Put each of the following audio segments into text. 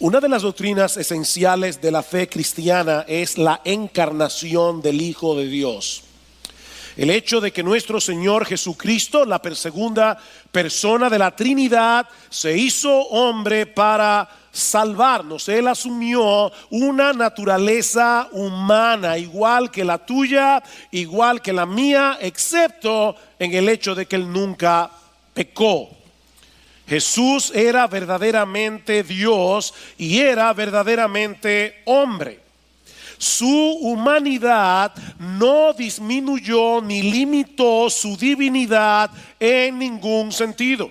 Una de las doctrinas esenciales de la fe cristiana es la encarnación del Hijo de Dios. El hecho de que nuestro Señor Jesucristo, la segunda persona de la Trinidad, se hizo hombre para salvarnos. Él asumió una naturaleza humana, igual que la tuya, igual que la mía, excepto en el hecho de que Él nunca pecó. Jesús era verdaderamente Dios y era verdaderamente hombre. Su humanidad no disminuyó ni limitó su divinidad en ningún sentido.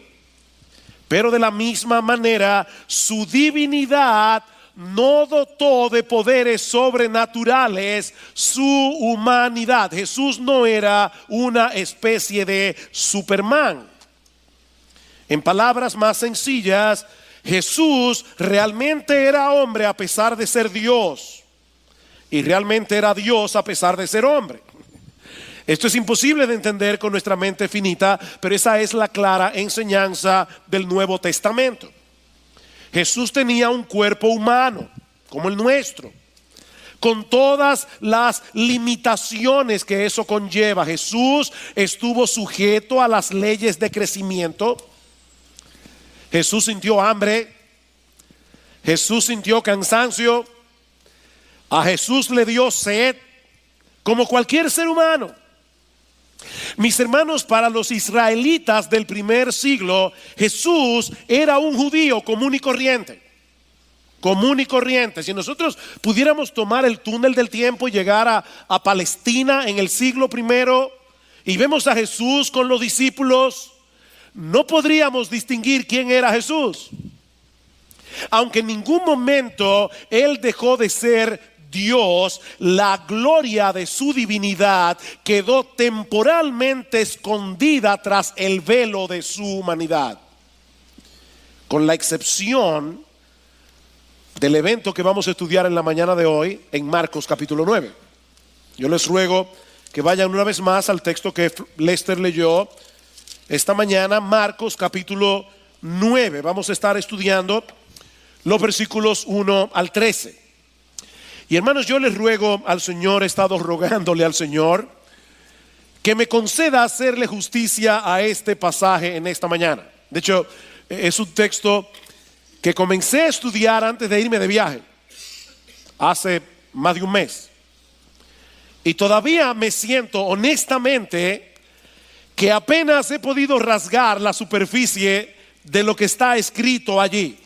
Pero de la misma manera, su divinidad no dotó de poderes sobrenaturales su humanidad. Jesús no era una especie de Superman. En palabras más sencillas, Jesús realmente era hombre a pesar de ser Dios. Y realmente era Dios a pesar de ser hombre. Esto es imposible de entender con nuestra mente finita, pero esa es la clara enseñanza del Nuevo Testamento. Jesús tenía un cuerpo humano, como el nuestro, con todas las limitaciones que eso conlleva. Jesús estuvo sujeto a las leyes de crecimiento. Jesús sintió hambre. Jesús sintió cansancio. A Jesús le dio sed, como cualquier ser humano. Mis hermanos, para los israelitas del primer siglo, Jesús era un judío común y corriente. Común y corriente. Si nosotros pudiéramos tomar el túnel del tiempo y llegar a Palestina en el siglo primero y vemos a Jesús con los discípulos, no podríamos distinguir quién era Jesús. Aunque en ningún momento Él dejó de ser Dios, la gloria de su divinidad quedó temporalmente escondida tras el velo de su humanidad, con la excepción del evento que vamos a estudiar en la mañana de hoy en Marcos capítulo 9. Yo les ruego que vayan una vez más al texto que Lester leyó esta mañana, Marcos capítulo 9. Vamos a estar estudiando los versículos 1 al 13. Y hermanos, yo les ruego al Señor, he estado rogándole al Señor que me conceda hacerle justicia a este pasaje en esta mañana. De hecho, es un texto que comencé a estudiar antes de irme de viaje, hace más de un mes. Y todavía me siento honestamente que apenas he podido rasgar la superficie de lo que está escrito allí.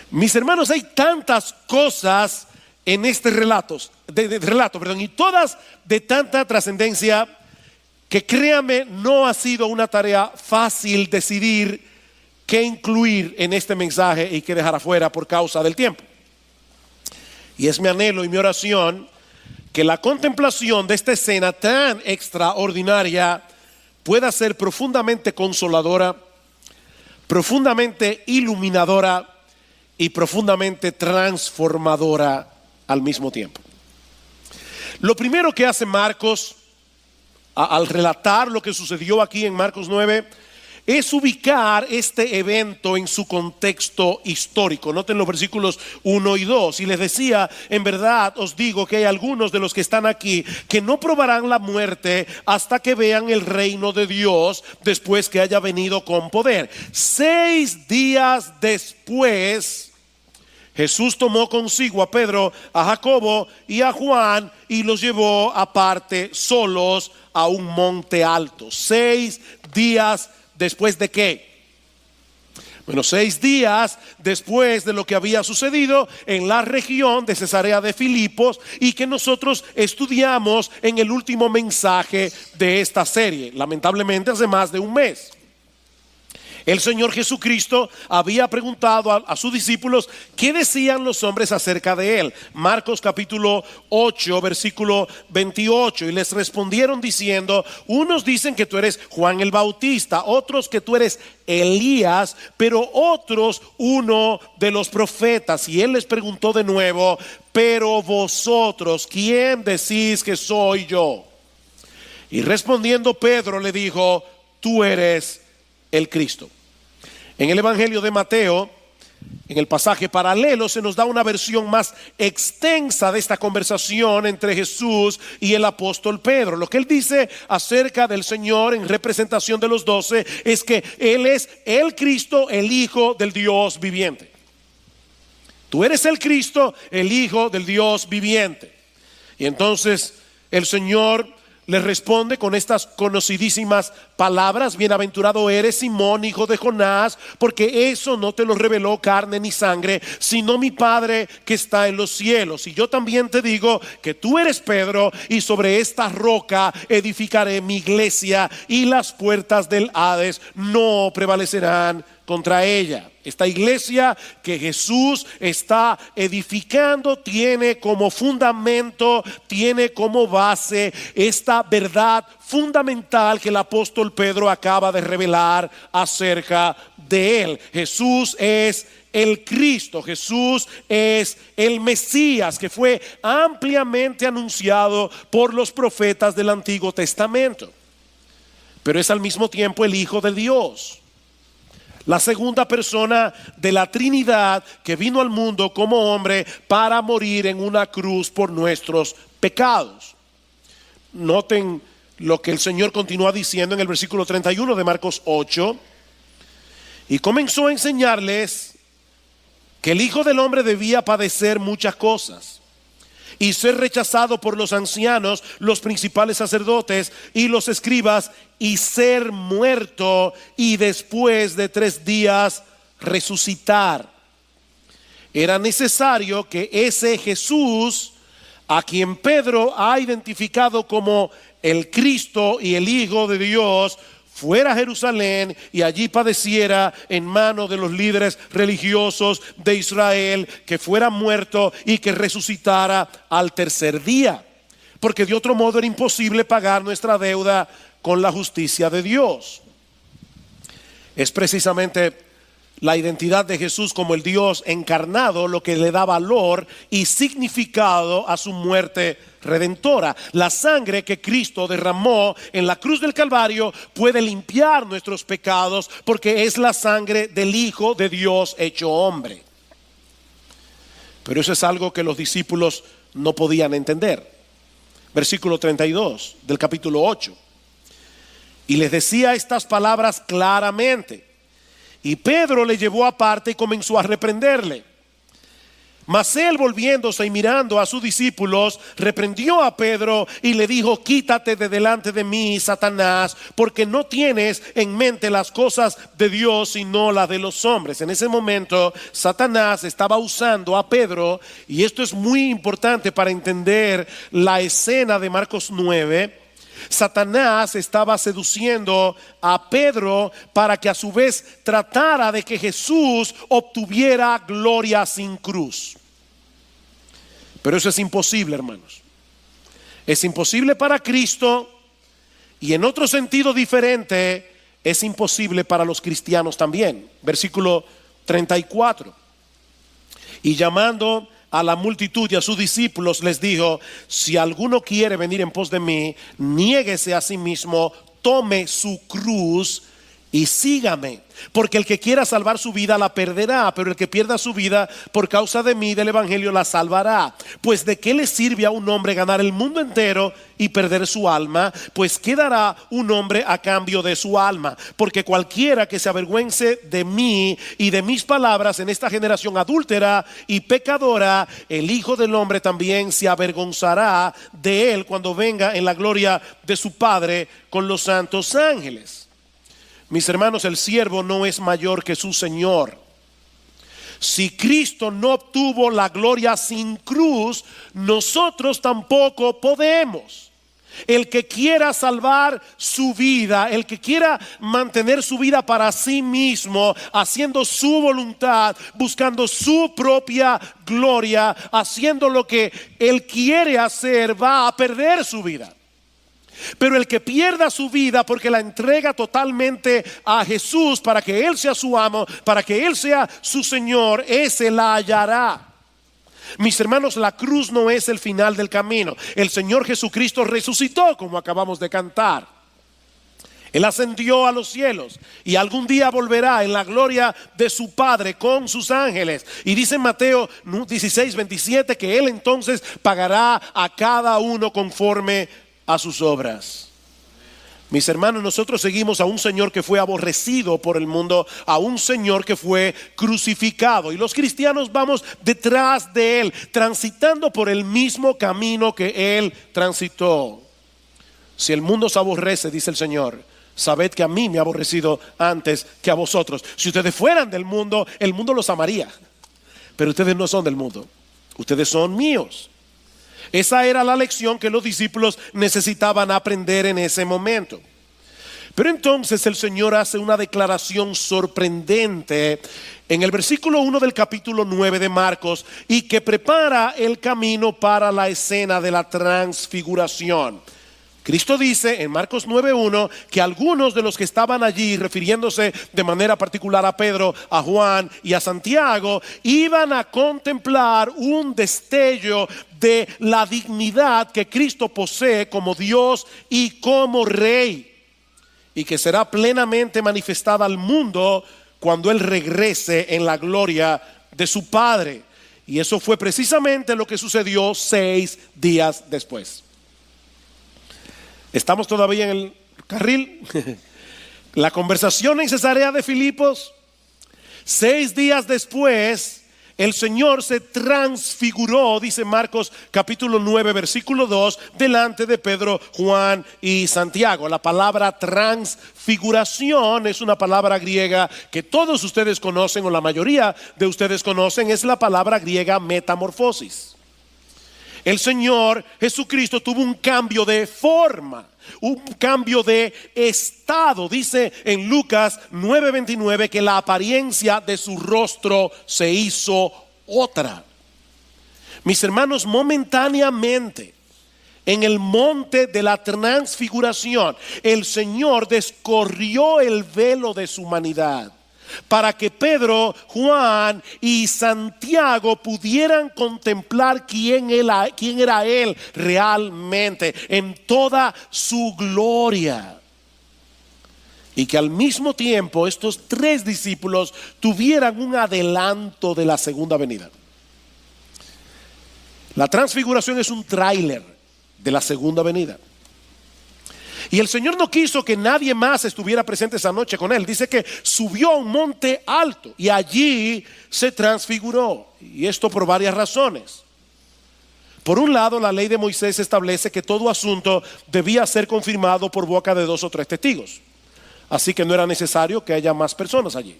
Mis hermanos, hay tantas cosas en este relato, y todas de tanta trascendencia que créame, no ha sido una tarea fácil decidir qué incluir en este mensaje y qué dejar afuera por causa del tiempo. Y es mi anhelo y mi oración que la contemplación de esta escena tan extraordinaria pueda ser profundamente consoladora, profundamente iluminadora y profundamente transformadora al mismo tiempo. Lo primero que hace Marcos al relatar lo que sucedió aquí en Marcos 9 es ubicar este evento en su contexto histórico. Noten los versículos 1 y 2. Y les decía, en verdad os digo que hay algunos de los que están aquí que no probarán la muerte hasta que vean el reino de Dios después que haya venido con poder. 6 días después, Jesús tomó consigo a Pedro, a Jacobo y a Juan y los llevó aparte solos a un monte alto. 6 días después de qué? Bueno, 6 días después de lo que había sucedido en la región de Cesarea de Filipos y que nosotros estudiamos en el último mensaje de esta serie, lamentablemente hace más de un mes. El Señor Jesucristo había preguntado a sus discípulos qué decían los hombres acerca de Él. Marcos capítulo 8 versículo 28. Y les respondieron diciendo, unos dicen que tú eres Juan el Bautista, otros que tú eres Elías, pero otros uno de los profetas. Y Él les preguntó de nuevo, pero vosotros, ¿quién decís que soy yo? Y respondiendo Pedro le dijo, tú eres el Cristo. En el Evangelio de Mateo, En el pasaje paralelo se nos da una versión más extensa de esta conversación entre Jesús y el apóstol Pedro. Lo que él dice acerca del Señor en representación de los 12 es que Él es el Cristo, el Hijo del Dios viviente. Tú eres el Cristo, el Hijo del Dios viviente. Y entonces el Señor le responde con estas conocidísimas palabras: bienaventurado eres, Simón, hijo de Jonás, porque eso no te lo reveló carne ni sangre, sino mi Padre que está en los cielos. Y yo también te digo que tú eres Pedro, y sobre esta roca edificaré mi iglesia, y las puertas del Hades no prevalecerán contra ella. Esta iglesia que Jesús está edificando tiene como fundamento, tiene como base esta verdad fundamental que el apóstol Pedro acaba de revelar acerca de él. Jesús es el Cristo, Jesús es el Mesías, que fue ampliamente anunciado por los profetas del Antiguo Testamento, pero es al mismo tiempo el Hijo de Dios, la segunda persona de la Trinidad que vino al mundo como hombre para morir en una cruz por nuestros pecados. Noten lo que el Señor continúa diciendo en el versículo 31 de Marcos 8. Y comenzó a enseñarles que el Hijo del Hombre debía padecer muchas cosas y ser rechazado por los ancianos, los principales sacerdotes y los escribas, y ser muerto, y después de 3 días resucitar. Era necesario que ese Jesús, a quien Pedro ha identificado como el Cristo y el Hijo de Dios, fuera a Jerusalén y allí padeciera en manos de los líderes religiosos de Israel, que fuera muerto y que resucitara al 3er día, porque de otro modo era imposible pagar nuestra deuda con la justicia de Dios. Es precisamente la identidad de Jesús como el Dios encarnado lo que le da valor y significado a su muerte redentora. La sangre que Cristo derramó en la cruz del Calvario puede limpiar nuestros pecados, porque es la sangre del Hijo de Dios hecho hombre. Pero eso es algo que los discípulos no podían entender. Versículo 32 del capítulo 8. Y les decía estas palabras claramente. Y Pedro le llevó aparte y comenzó a reprenderle. Mas él, volviéndose y mirando a sus discípulos, reprendió a Pedro y le dijo: quítate de delante de mí, Satanás, porque no tienes en mente las cosas de Dios, sino las de los hombres. En ese momento Satanás estaba usando a Pedro, y esto es muy importante para entender la escena de Marcos 9. Satanás estaba seduciendo a Pedro para que a su vez tratara de que Jesús obtuviera gloria sin cruz. Pero eso es imposible, hermanos. Es imposible para Cristo, y en otro sentido diferente es imposible para los cristianos también. Versículo 34. Y llamando a la multitud y a sus discípulos les dijo: si alguno quiere venir en pos de mí, niéguese a sí mismo, tome su cruz y sígame. Porque el que quiera salvar su vida la perderá, pero el que pierda su vida por causa de mí, del evangelio, la salvará. Pues ¿de qué le sirve a un hombre ganar el mundo entero y perder su alma? Pues ¿qué dará un hombre a cambio de su alma? Porque cualquiera que se avergüence de mí y de mis palabras en esta generación adúltera y pecadora, el Hijo del Hombre también se avergonzará de él cuando venga en la gloria de su Padre con los santos ángeles. Mis hermanos, el siervo no es mayor que su Señor. Si Cristo no obtuvo la gloria sin cruz, nosotros tampoco podemos. El que quiera salvar su vida, el que quiera mantener su vida para sí mismo, haciendo su voluntad, buscando su propia gloria, haciendo lo que él quiere hacer, va a perder su vida. Pero el que pierda su vida porque la entrega totalmente a Jesús, para que Él sea su amo, para que Él sea su Señor, ese la hallará. Mis hermanos, la cruz no es el final del camino. El Señor Jesucristo resucitó, como acabamos de cantar. Él ascendió a los cielos y algún día volverá en la gloria de su Padre con sus ángeles. Y dice en Mateo 16:27 que Él entonces pagará a cada uno conforme a sus obras. Mis hermanos, nosotros seguimos a un Señor que fue aborrecido por el mundo, a un Señor que fue crucificado. Y los cristianos vamos detrás de Él, transitando por el mismo camino que Él transitó. Si el mundo os aborrece, dice el Señor, sabed que a mí me ha aborrecido antes que a vosotros. Si ustedes fueran del mundo, el mundo los amaría. Pero ustedes no son del mundo, ustedes son míos. Esa era la lección que los discípulos necesitaban aprender en ese momento. Pero entonces el Señor hace una declaración sorprendente en el versículo 1 del capítulo 9 de Marcos, y que prepara el camino para la escena de la transfiguración. Cristo dice en Marcos 9:1 que algunos de los que estaban allí, refiriéndose de manera particular a Pedro, a Juan y a Santiago, iban a contemplar un destello de la dignidad que Cristo posee como Dios y como Rey, y que será plenamente manifestada al mundo cuando Él regrese en la gloria de su Padre. Y eso fue precisamente lo que sucedió 6 días después. ¿Estamos todavía en el carril? La conversación en Cesarea de Filipos, 6 días después, el Señor se transfiguró, dice Marcos capítulo 9 versículo 2, delante de Pedro, Juan y Santiago. La palabra transfiguración es una palabra griega que todos ustedes conocen, o la mayoría de ustedes conocen. Es la palabra griega metamorfosis. El Señor Jesucristo tuvo un cambio de forma, un cambio de estado. Dice en Lucas 9:29 que la apariencia de su rostro se hizo otra. Mis hermanos, momentáneamente en el monte de la transfiguración, el Señor descorrió el velo de su humanidad para que Pedro, Juan y Santiago pudieran contemplar quién era Él realmente en toda su gloria. Y que al mismo tiempo estos 3 discípulos tuvieran un adelanto de la segunda venida. La transfiguración es un tráiler de la segunda venida. Y el Señor no quiso que nadie más estuviera presente esa noche con Él. Dice que subió a un monte alto y allí se transfiguró. Y esto por varias razones. Por un lado, la ley de Moisés establece que todo asunto debía ser confirmado por boca de 2 o 3 testigos. Así que no era necesario que haya más personas allí.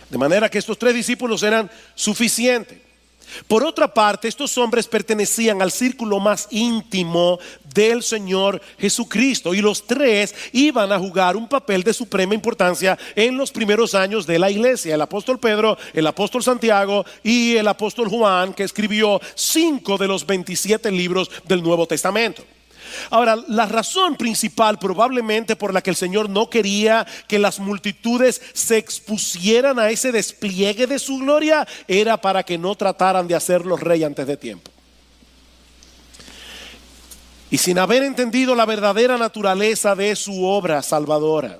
De manera que estos 3 discípulos eran suficientes. Por otra parte, estos hombres pertenecían al círculo más íntimo del Señor Jesucristo, y los 3 iban a jugar un papel de suprema importancia en los primeros años de la iglesia: el apóstol Pedro, el apóstol Santiago y el apóstol Juan, que escribió 5 de los 27 libros del Nuevo Testamento. Ahora, la razón principal probablemente por la que el Señor no quería que las multitudes se expusieran a ese despliegue de su gloria era para que no trataran de hacerlo rey antes de tiempo. Y sin haber entendido la verdadera naturaleza de su obra salvadora.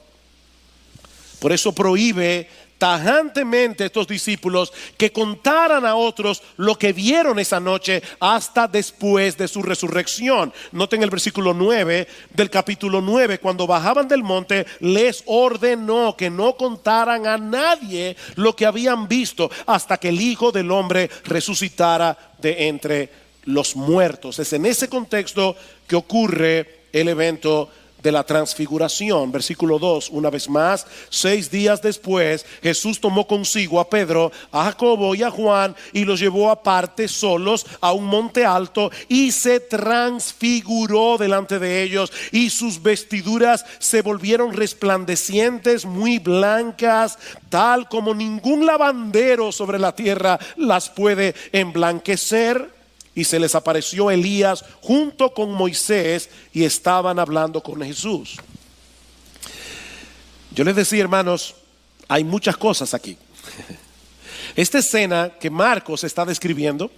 Por eso prohíbe tajantemente a estos discípulos que contaran a otros lo que vieron esa noche hasta después de su resurrección. Noten el versículo 9 del capítulo 9. Cuando bajaban del monte, les ordenó que no contaran a nadie lo que habían visto hasta que el Hijo del Hombre resucitara de entre los muertos. Es en ese contexto que ocurre el evento de la transfiguración. Versículo 2, una vez más: 6 días después, Jesús tomó consigo a Pedro, a Jacobo y a Juan y los llevó aparte solos a un monte alto y se transfiguró delante de ellos, y sus vestiduras se volvieron resplandecientes, muy blancas, tal como ningún lavandero sobre la tierra las puede emblanquecer. Y se les apareció Elías junto con Moisés y estaban hablando con Jesús. Yo les decía, hermanos, hay muchas cosas aquí. Esta escena que Marcos está describiendo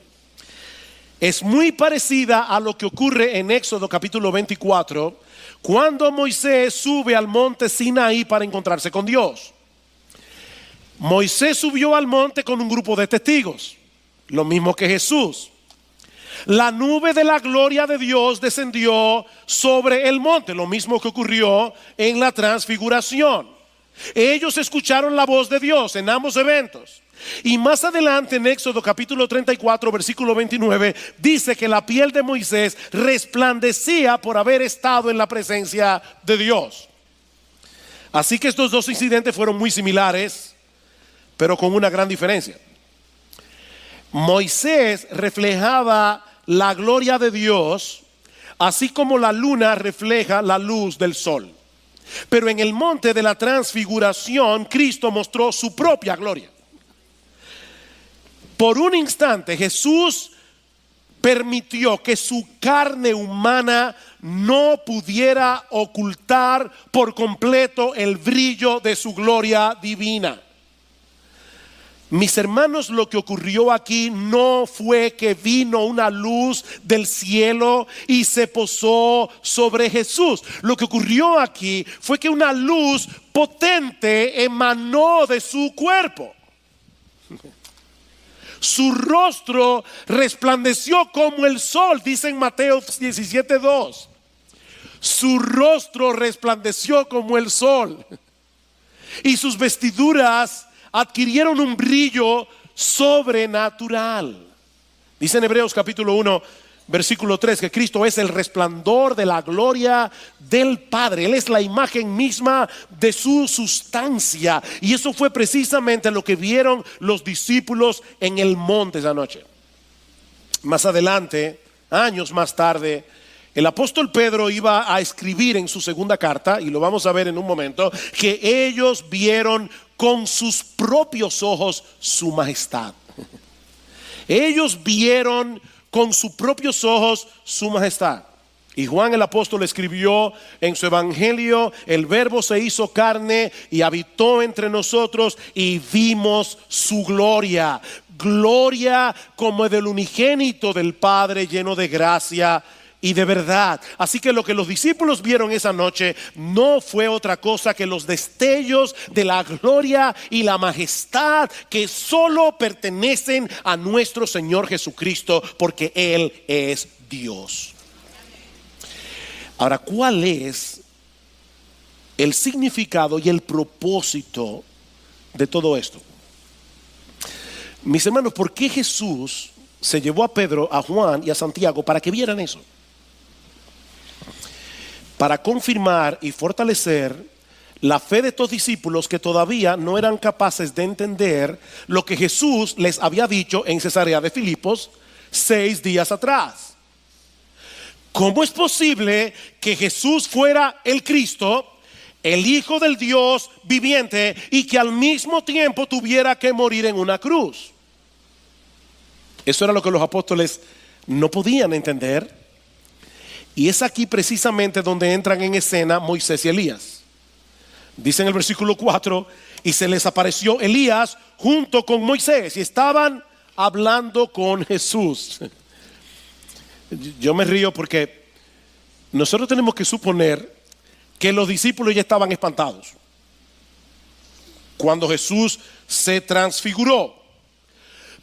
es muy parecida a lo que ocurre en Éxodo capítulo 24, cuando Moisés sube al monte Sinaí para encontrarse con Dios. Moisés subió al monte con un grupo de testigos, lo mismo que Jesús. La nube de la gloria de Dios descendió sobre el monte, lo mismo que ocurrió en la transfiguración. Ellos escucharon la voz de Dios en ambos eventos. Y más adelante en Éxodo capítulo 34 versículo 29 dice que la piel de Moisés resplandecía por haber estado en la presencia de Dios. Así que estos dos incidentes fueron muy similares, pero con una gran diferencia. Moisés reflejaba la gloria de Dios, así como la luna refleja la luz del sol. Pero en el monte de la transfiguración, Cristo mostró su propia gloria. Por un instante Jesús permitió que su carne humana no pudiera ocultar por completo el brillo de su gloria divina. Mis hermanos, lo que ocurrió aquí no fue que vino una luz del cielo y se posó sobre Jesús. Lo que ocurrió aquí fue que una luz potente emanó de su cuerpo. Su rostro resplandeció como el sol, dice en Mateo 17:2. Su rostro resplandeció como el sol y sus vestiduras adquirieron un brillo sobrenatural. Dice en Hebreos capítulo 1 versículo 3 que Cristo es el resplandor de la gloria del Padre. Él es la imagen misma de su sustancia. Y eso fue precisamente lo que vieron los discípulos en el monte esa noche. Más adelante, años más tarde, el apóstol Pedro iba a escribir en su segunda carta, y lo vamos a ver en un momento, que ellos vieron con sus propios ojos su majestad. Ellos vieron con sus propios ojos su majestad. Y Juan el apóstol escribió en su evangelio: el verbo se hizo carne y habitó entre nosotros y vimos su gloria. Gloria como del unigénito del Padre, lleno de gracia y de verdad. Así que lo que los discípulos vieron esa noche no fue otra cosa que los destellos de la gloria y la majestad que solo pertenecen a nuestro Señor Jesucristo, porque Él es Dios. Ahora, ¿cuál es el significado y el propósito de todo esto? Mis hermanos, ¿por qué Jesús se llevó a Pedro, a Juan y a Santiago para que vieran eso? Para confirmar y fortalecer la fe de estos discípulos que todavía no eran capaces de entender lo que Jesús les había dicho en Cesarea de Filipos 6 días atrás. ¿Cómo es posible que Jesús fuera el Cristo, el Hijo del Dios viviente, y que al mismo tiempo tuviera que morir en una cruz? Eso era lo que los apóstoles no podían entender. Y es aquí precisamente donde entran en escena Moisés y Elías. Dice en el versículo 4: y se les apareció Elías junto con Moisés y estaban hablando con Jesús. Yo me río porque nosotros tenemos que suponer que los discípulos ya estaban espantados cuando Jesús se transfiguró.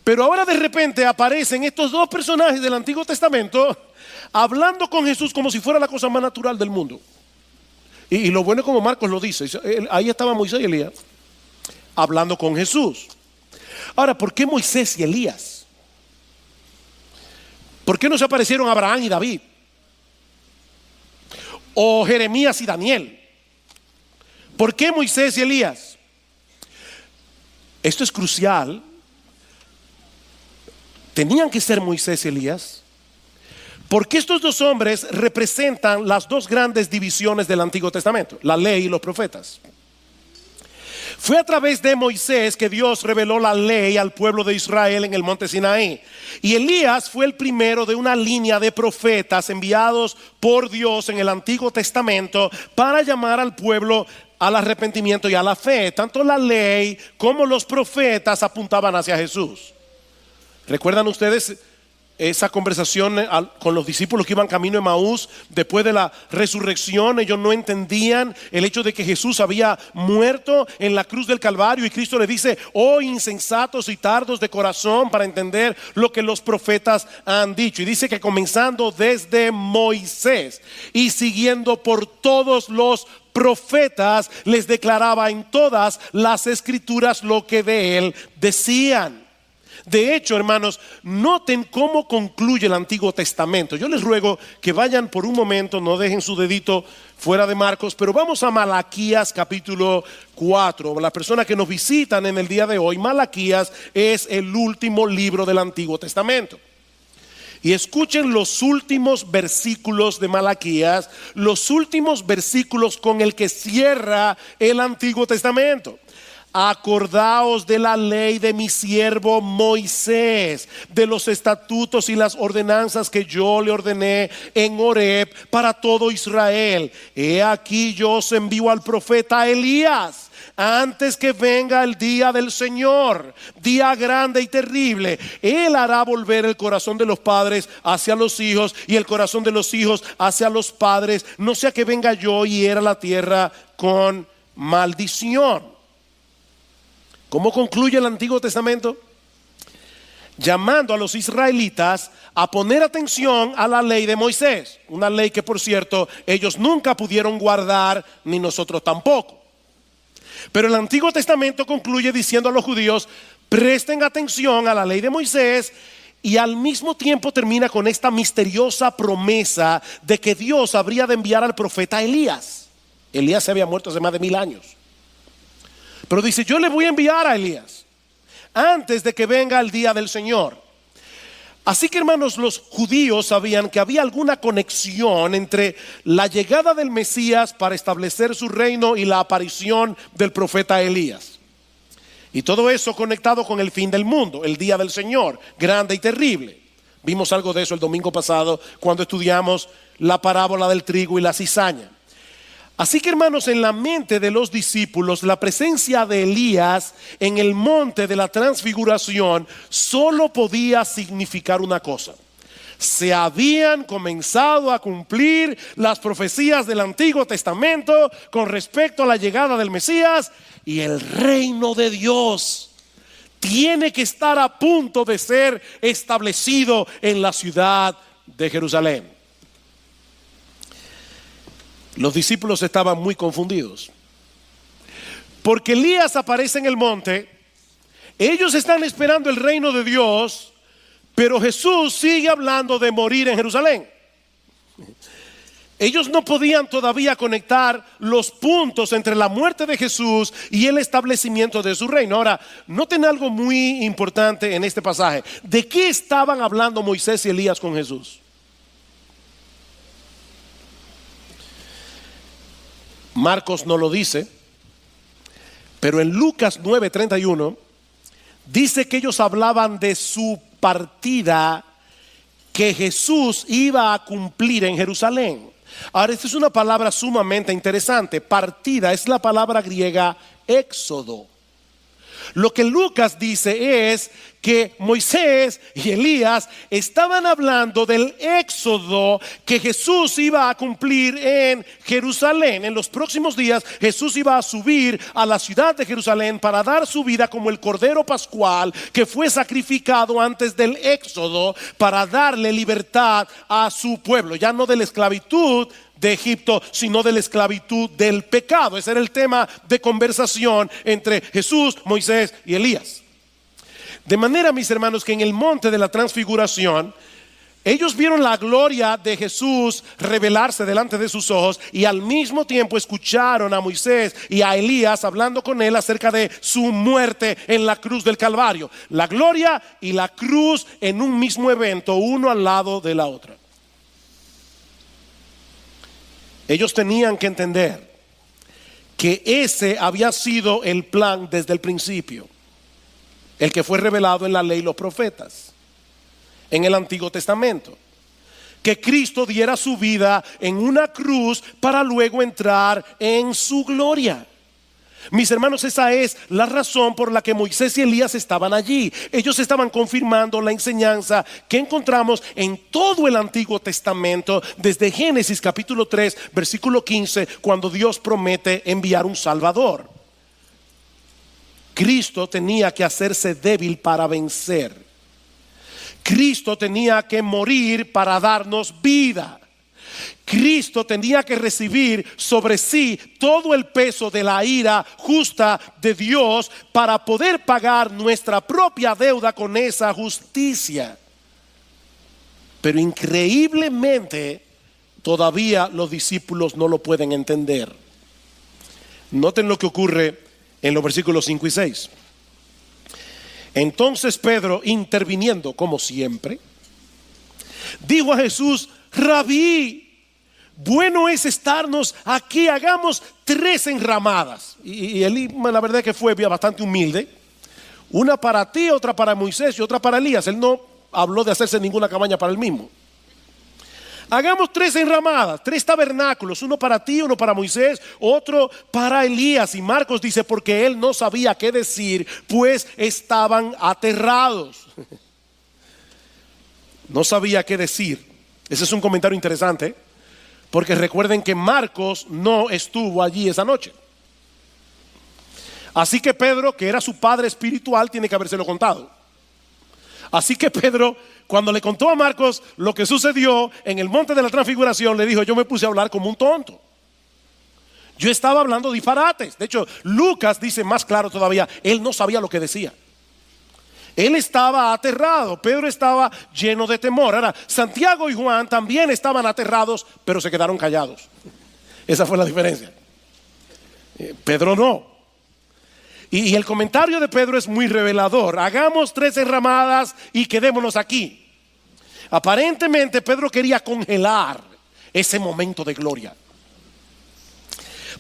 Pero ahora de repente aparecen estos dos personajes del Antiguo Testamento hablando con Jesús como si fuera la cosa más natural del mundo. Y lo bueno es como Marcos lo dice, ahí estaban Moisés y Elías hablando con Jesús. Ahora, ¿por qué Moisés y Elías? ¿Por qué no se aparecieron Abraham y David? O Jeremías y Daniel. ¿Por qué Moisés y Elías? Esto es crucial. Tenían que ser Moisés y Elías, porque estos dos hombres representan las dos grandes divisiones del Antiguo Testamento, la ley y los profetas. Fue a través de Moisés que Dios reveló la ley al pueblo de Israel en el monte Sinaí. Y Elías fue el primero de una línea de profetas enviados por Dios en el Antiguo Testamento para llamar al pueblo al arrepentimiento y a la fe. Tanto la ley como los profetas apuntaban hacia Jesús. ¿Recuerdan ustedes esa conversación con los discípulos que iban camino a Emaús después de la resurrección. Ellos no entendían el hecho de que Jesús había muerto en la cruz del Calvario, y Cristo les dice: oh insensatos y tardos de corazón para entender lo que los profetas han dicho. Y dice que comenzando desde Moisés y siguiendo por todos los profetas, les declaraba en todas las escrituras lo que de él decían. De hecho, hermanos, noten cómo concluye el Antiguo Testamento. Yo les ruego que vayan por un momento, no dejen su dedito fuera de Marcos, pero vamos a Malaquías capítulo 4. Las personas que nos visitan en el día de hoy, Malaquías es el último libro del Antiguo Testamento. Y escuchen los últimos versículos de Malaquías, los últimos versículos con el que cierra el Antiguo Testamento. Acordaos de la ley de mi siervo Moisés, de los estatutos y las ordenanzas que yo le ordené en Horeb para todo Israel. He aquí yo os envío al profeta Elías antes que venga el día del Señor, día grande y terrible. Él hará volver el corazón de los padres hacia los hijos y el corazón de los hijos hacia los padres, no sea que venga yo y hiera la tierra con maldición. ¿Cómo concluye el Antiguo Testamento? Llamando a los israelitas a poner atención a la ley de Moisés, una ley que, por cierto, ellos nunca pudieron guardar, ni nosotros tampoco. Pero el Antiguo Testamento concluye diciendo a los judíos: presten atención a la ley de Moisés, y al mismo tiempo termina con esta misteriosa promesa de que Dios habría de enviar al profeta Elías. Elías se había muerto hace más de 1000 años. Pero dice: yo le voy a enviar a Elías antes de que venga el día del Señor. Así que, hermanos, los judíos sabían que había alguna conexión entre la llegada del Mesías para establecer su reino y la aparición del profeta Elías. Y todo eso conectado con el fin del mundo, el día del Señor, grande y terrible. Vimos algo de eso el domingo pasado cuando estudiamos la parábola del trigo y la cizaña. Así que, hermanos, en la mente de los discípulos, la presencia de Elías en el monte de la transfiguración solo podía significar una cosa: se habían comenzado a cumplir las profecías del Antiguo Testamento con respecto a la llegada del Mesías, y el reino de Dios tiene que estar a punto de ser establecido en la ciudad de Jerusalén. Los discípulos estaban muy confundidos, porque Elías aparece en el monte. Ellos están esperando el reino de Dios, pero Jesús sigue hablando de morir en Jerusalén. Ellos no podían todavía conectar los puntos entre la muerte de Jesús y el establecimiento de su reino. Ahora, noten algo muy importante en este pasaje. ¿De qué estaban hablando Moisés y Elías con Jesús? Marcos no lo dice, pero en Lucas 9:31 dice que ellos hablaban de su partida que Jesús iba a cumplir en Jerusalén. Ahora, esta es una palabra sumamente interesante. Partida es la palabra griega éxodo. Lo que Lucas dice es que Moisés y Elías estaban hablando del éxodo que Jesús iba a cumplir en Jerusalén. En los próximos días Jesús iba a subir a la ciudad de Jerusalén para dar su vida como el cordero pascual que fue sacrificado antes del éxodo, para darle libertad a su pueblo, ya no de la esclavitud de Egipto, sino de la esclavitud del pecado. Ese era el tema de conversación entre Jesús, Moisés y Elías. De manera, mis hermanos, que en el monte de la transfiguración ellos vieron la gloria de Jesús revelarse delante de sus ojos, y al mismo tiempo escucharon a Moisés y a Elías hablando con él acerca de su muerte en la cruz del Calvario. La gloria y la cruz en un mismo evento, uno al lado de la otra. Ellos tenían que entender que ese había sido el plan desde el principio, el que fue revelado en la ley y los profetas, en el Antiguo Testamento, que Cristo diera su vida en una cruz para luego entrar en su gloria. Mis hermanos, esa es la razón por la que Moisés y Elías estaban allí. Ellos estaban confirmando la enseñanza que encontramos en todo el Antiguo Testamento, desde Génesis capítulo 3, versículo 15, cuando Dios promete enviar un Salvador. Cristo tenía que hacerse débil para vencer. Cristo tenía que morir para darnos vida. Cristo tenía que recibir sobre sí todo el peso de la ira justa de Dios para poder pagar nuestra propia deuda con esa justicia. Pero increíblemente todavía los discípulos no lo pueden entender. Noten lo que ocurre en los versículos 5 y 6. Entonces Pedro, interviniendo como siempre, dijo a Jesús: Rabí, bueno es estarnos aquí, hagamos 3 enramadas. Y él, la verdad es que fue bastante humilde. Una para ti, otra para Moisés y otra para Elías. Él no habló de hacerse ninguna cabaña para él mismo. Hagamos 3 enramadas, 3 tabernáculos, uno para ti, uno para Moisés, otro para Elías. Y Marcos dice: porque él no sabía qué decir, pues estaban aterrados. No sabía qué decir. Ese es un comentario interesante, porque recuerden que Marcos no estuvo allí esa noche. Así que Pedro, que era su padre espiritual, tiene que habérselo contado. Así que Pedro, cuando le contó a Marcos lo que sucedió en el monte de la transfiguración, le dijo: yo me puse a hablar como un tonto. Yo estaba hablando disparates. De hecho, Lucas dice más claro todavía: él no sabía lo que decía. Él estaba aterrado. Pedro estaba lleno de temor. Ahora, Santiago y Juan también estaban aterrados, pero se quedaron callados. Esa fue la diferencia. Pedro no. Y el comentario de Pedro es muy revelador. Hagamos 3 enramadas y quedémonos aquí. Aparentemente Pedro quería congelar ese momento de gloria.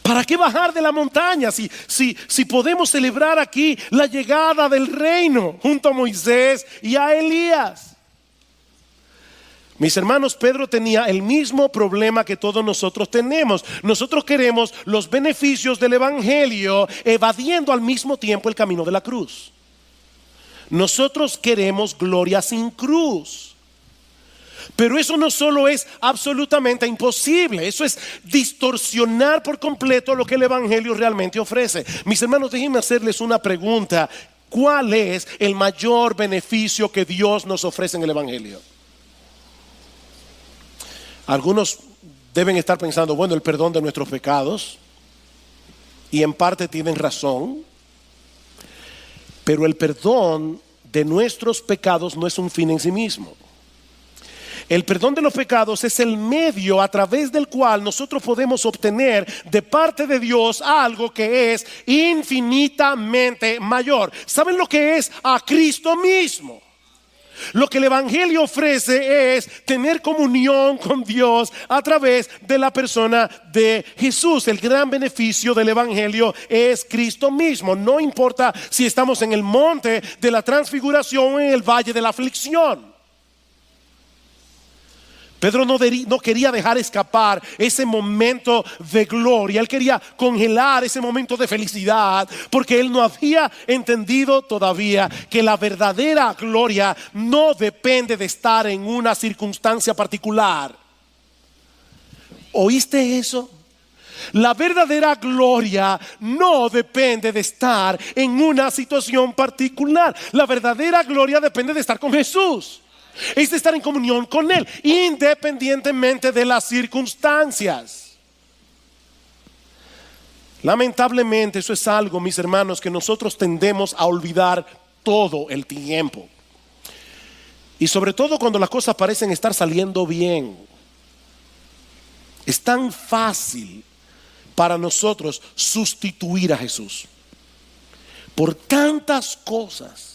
¿Para qué bajar de la montaña si podemos celebrar aquí la llegada del reino junto a Moisés y a Elías? Mis hermanos, Pedro tenía el mismo problema que todos nosotros tenemos. Nosotros queremos los beneficios del evangelio, evadiendo al mismo tiempo el camino de la cruz. Nosotros queremos gloria sin cruz. Pero eso no solo es absolutamente imposible, eso es distorsionar por completo lo que el evangelio realmente ofrece. Mis hermanos, déjenme hacerles una pregunta: ¿cuál es el mayor beneficio que Dios nos ofrece en el evangelio? Algunos deben estar pensando: bueno, el perdón de nuestros pecados, y en parte tienen razón, pero el perdón de nuestros pecados no es un fin en sí mismo. El perdón de los pecados es el medio a través del cual nosotros podemos obtener de parte de Dios algo que es infinitamente mayor. ¿Saben lo que es? A Cristo mismo. Lo que el evangelio ofrece es tener comunión con Dios a través de la persona de Jesús. El gran beneficio del evangelio es Cristo mismo. No importa si estamos en el monte de la transfiguración o en el valle de la aflicción. Pedro no quería dejar escapar ese momento de gloria. Él quería congelar ese momento de felicidad, porque él no había entendido todavía que la verdadera gloria no depende de estar en una circunstancia particular. ¿Oíste eso? La verdadera gloria no depende de estar en una situación particular. La verdadera gloria depende de estar con Jesús. Es de estar en comunión con Él, independientemente de las circunstancias. Lamentablemente eso es algo, mis hermanos, que nosotros tendemos a olvidar todo el tiempo. Y sobre todo cuando las cosas parecen estar saliendo bien. Es tan fácil para nosotros sustituir a Jesús por tantas cosas.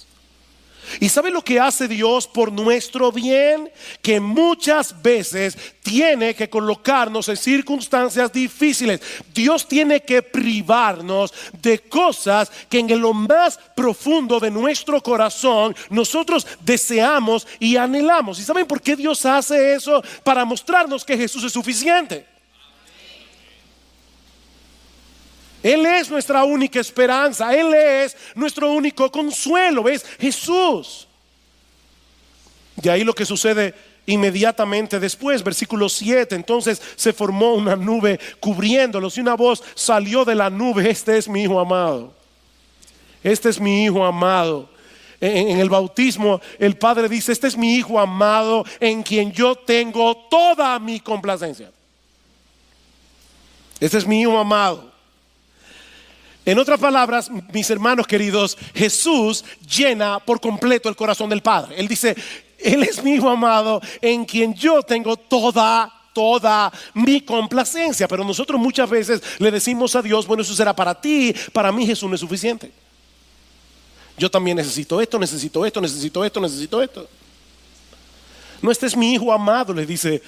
¿Y sabe lo que hace Dios por nuestro bien? Que muchas veces tiene que colocarnos en circunstancias difíciles. Dios tiene que privarnos de cosas que en lo más profundo de nuestro corazón nosotros deseamos y anhelamos. ¿Y saben por qué Dios hace eso? Para mostrarnos que Jesús es suficiente. Él es nuestra única esperanza. Él es nuestro único consuelo. ¿Ves? Jesús. De ahí lo que sucede inmediatamente después, versículo 7. Entonces se formó una nube cubriéndolos y una voz salió de la nube: este es mi hijo amado. Este es mi hijo amado. En el bautismo el Padre dice: este es mi hijo amado en quien yo tengo toda mi complacencia. Este es mi hijo amado. En otras palabras, mis hermanos queridos, Jesús llena por completo el corazón del Padre. Él dice: Él es mi hijo amado en quien yo tengo toda mi complacencia. Pero nosotros muchas veces le decimos a Dios: bueno, eso será para ti, para mí Jesús no es suficiente. Yo también necesito esto, necesito esto, necesito esto, necesito esto. No, este es mi hijo amado, le dice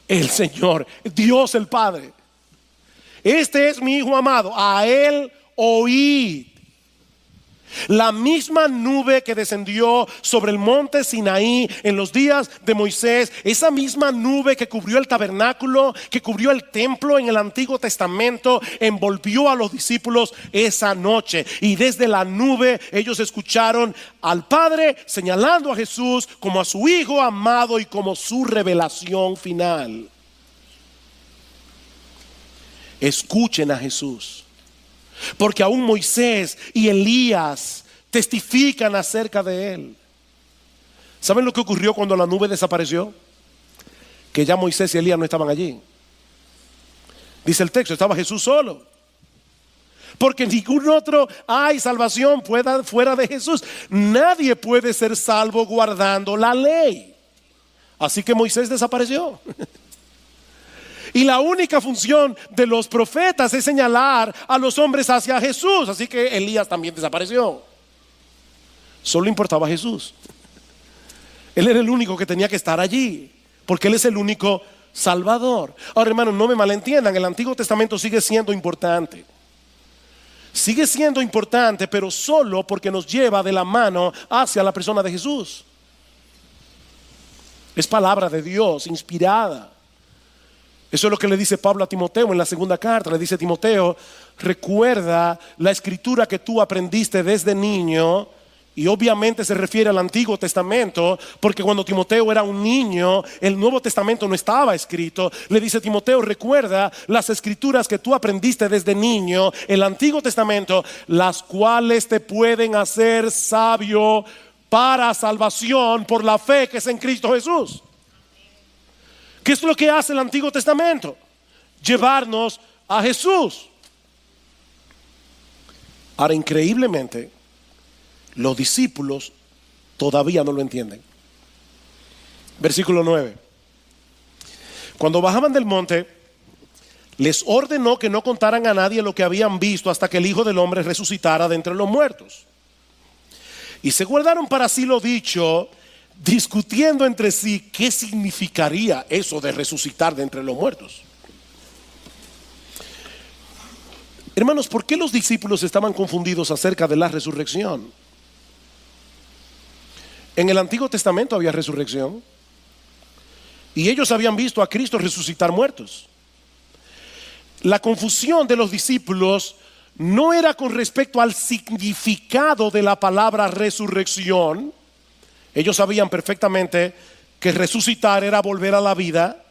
el Señor, Dios el Padre. Este es mi hijo amado, a él oíd. La misma nube que descendió sobre el monte Sinaí en los días de Moisés, esa misma nube que cubrió el tabernáculo, que cubrió el templo en el Antiguo Testamento, envolvió a los discípulos esa noche. Y desde la nube ellos escucharon al Padre señalando a Jesús como a su Hijo amado y como su revelación final. Escuchen a Jesús, porque aún Moisés y Elías testifican acerca de él. ¿Saben lo que ocurrió cuando la nube desapareció? Que ya Moisés y Elías no estaban allí. Dice el texto: estaba Jesús solo. Porque ningún otro hay salvación fuera de Jesús. Nadie puede ser salvo guardando la ley. Así que Moisés desapareció. Y la única función de los profetas es señalar a los hombres hacia Jesús. Así que Elías también desapareció. Solo importaba Jesús. Él era el único que tenía que estar allí, porque Él es el único Salvador. Ahora, hermanos, no me malentiendan, el Antiguo Testamento sigue siendo importante. Sigue siendo importante, pero solo porque nos lleva de la mano hacia la persona de Jesús. Es palabra de Dios, inspirada. Eso es lo que le dice Pablo a Timoteo en la segunda carta. Le dice: Timoteo, recuerda la escritura que tú aprendiste desde niño. Y obviamente se refiere al Antiguo Testamento, porque cuando Timoteo era un niño, el Nuevo Testamento no estaba escrito. Le dice: Timoteo, recuerda las escrituras que tú aprendiste desde niño, el Antiguo Testamento, las cuales te pueden hacer sabio para salvación por la fe que es en Cristo Jesús. ¿Qué es lo que hace el Antiguo Testamento? Llevarnos a Jesús. Ahora, increíblemente, los discípulos todavía no lo entienden. Versículo 9. Cuando bajaban del monte, les ordenó que no contaran a nadie lo que habían visto hasta que el Hijo del Hombre resucitara de entre los muertos. Y se guardaron para sí lo dicho, discutiendo entre sí qué significaría eso de resucitar de entre los muertos. Hermanos, ¿por qué los discípulos estaban confundidos acerca de la resurrección? En el Antiguo Testamento había resurrección y ellos habían visto a Cristo resucitar muertos. La confusión de los discípulos no era con respecto al significado de la palabra resurrección. Ellos sabían perfectamente que resucitar era volver a la vida.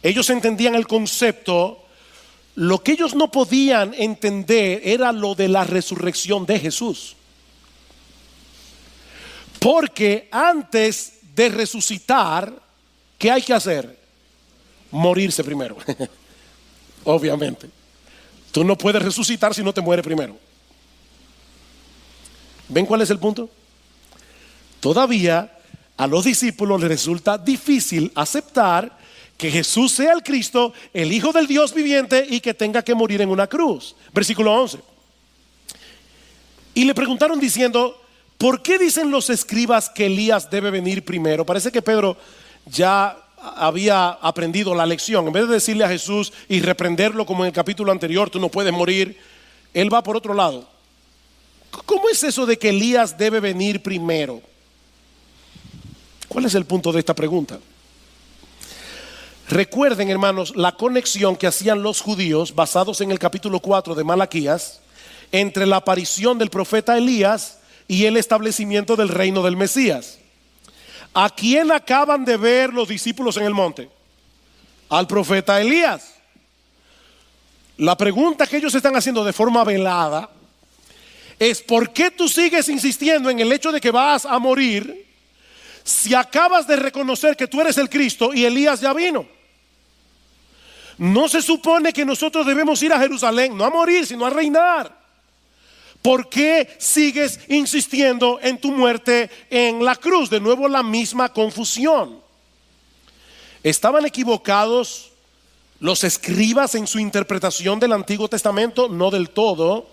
Ellos entendían el concepto. Lo que ellos no podían entender era lo de la resurrección de Jesús. Porque antes de resucitar, ¿qué hay que hacer? Morirse primero. Obviamente. Tú no puedes resucitar si no te mueres primero. ¿Ven cuál es el punto? Todavía a los discípulos les resulta difícil aceptar que Jesús sea el Cristo, el Hijo del Dios viviente, y que tenga que morir en una cruz. Versículo 11. Y le preguntaron diciendo: ¿por qué dicen los escribas que Elías debe venir primero? Parece que Pedro ya había aprendido la lección. En vez de decirle a Jesús y reprenderlo como en el capítulo anterior, tú no puedes morir, él va por otro lado. ¿Cómo es eso de que Elías debe venir primero? ¿Cuál es el punto de esta pregunta? Recuerden, hermanos, la conexión que hacían los judíos basados en el capítulo 4 de Malaquías entre la aparición del profeta Elías y el establecimiento del reino del Mesías. ¿A quién acaban de ver los discípulos en el monte? Al profeta Elías. La pregunta que ellos están haciendo de forma velada es: ¿por qué tú sigues insistiendo en el hecho de que vas a morir si acabas de reconocer que tú eres el Cristo y Elías ya vino? No se supone que nosotros debemos ir a Jerusalén, no a morir, sino a reinar. ¿Por qué sigues insistiendo en tu muerte en la cruz? De nuevo la misma confusión. ¿Estaban equivocados los escribas en su interpretación del Antiguo Testamento? No del todo,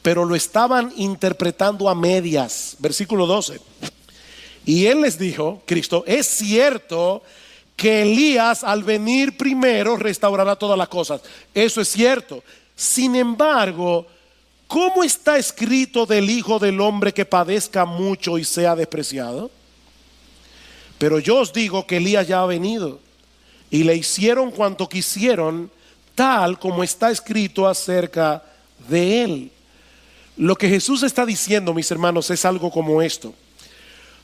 pero lo estaban interpretando a medias. Versículo 12. Y él les dijo, Cristo: es cierto que Elías al venir primero restaurará todas las cosas. Eso es cierto. Sin embargo, ¿cómo está escrito del Hijo del Hombre que padezca mucho y sea despreciado? Pero yo os digo que Elías ya ha venido y le hicieron cuanto quisieron, tal como está escrito acerca de él. Lo que Jesús está diciendo, mis hermanos, es algo como esto: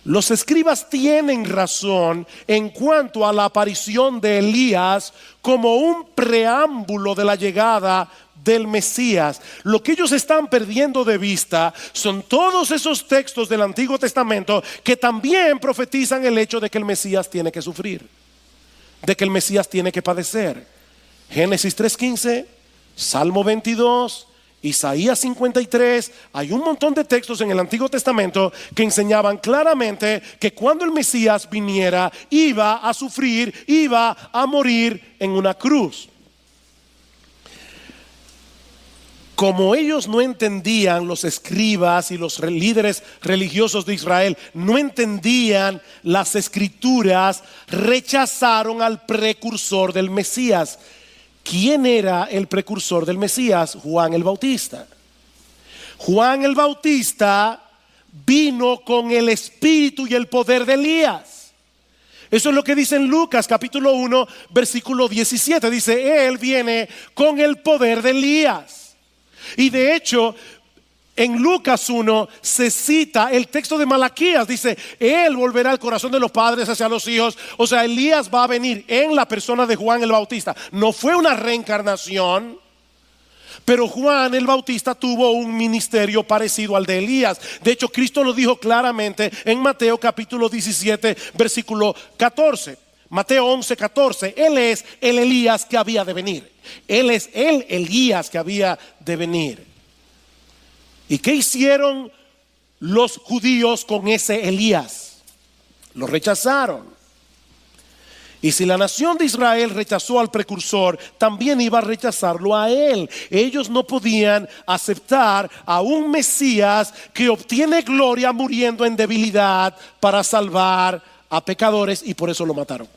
los escribas tienen razón en cuanto a la aparición de Elías como un preámbulo de la llegada del Mesías. Lo que ellos están perdiendo de vista son todos esos textos del Antiguo Testamento que también profetizan el hecho de que el Mesías tiene que sufrir, de que el Mesías tiene que padecer. Génesis 3:15, Salmo 22, Isaías 53, hay un montón de textos en el Antiguo Testamento que enseñaban claramente que cuando el Mesías viniera iba a sufrir, iba a morir en una cruz. Como ellos no entendían, los escribas y los líderes religiosos de Israel no entendían las escrituras, rechazaron al precursor del Mesías. ¿Quién era el precursor del Mesías? Juan el Bautista. Juan el Bautista vino con el espíritu y el poder de Elías. Eso es lo que dice en Lucas capítulo 1 versículo 17. Dice: él viene con el poder de Elías. Y de hecho, en Lucas 1 se cita el texto de Malaquías. Dice: él volverá el corazón de los padres hacia los hijos. O sea, Elías va a venir en la persona de Juan el Bautista. No fue una reencarnación, pero Juan el Bautista tuvo un ministerio parecido al de Elías. De hecho, Cristo lo dijo claramente en Mateo capítulo 17 versículo 14. Mateo 11:14. Él es el Elías que había de venir. Él es el Elías que había de venir. ¿Y qué hicieron los judíos con ese Elías? Lo rechazaron. Y si la nación de Israel rechazó al precursor, también iba a rechazarlo a él. Ellos no podían aceptar a un Mesías que obtiene gloria muriendo en debilidad para salvar a pecadores, y por eso lo mataron.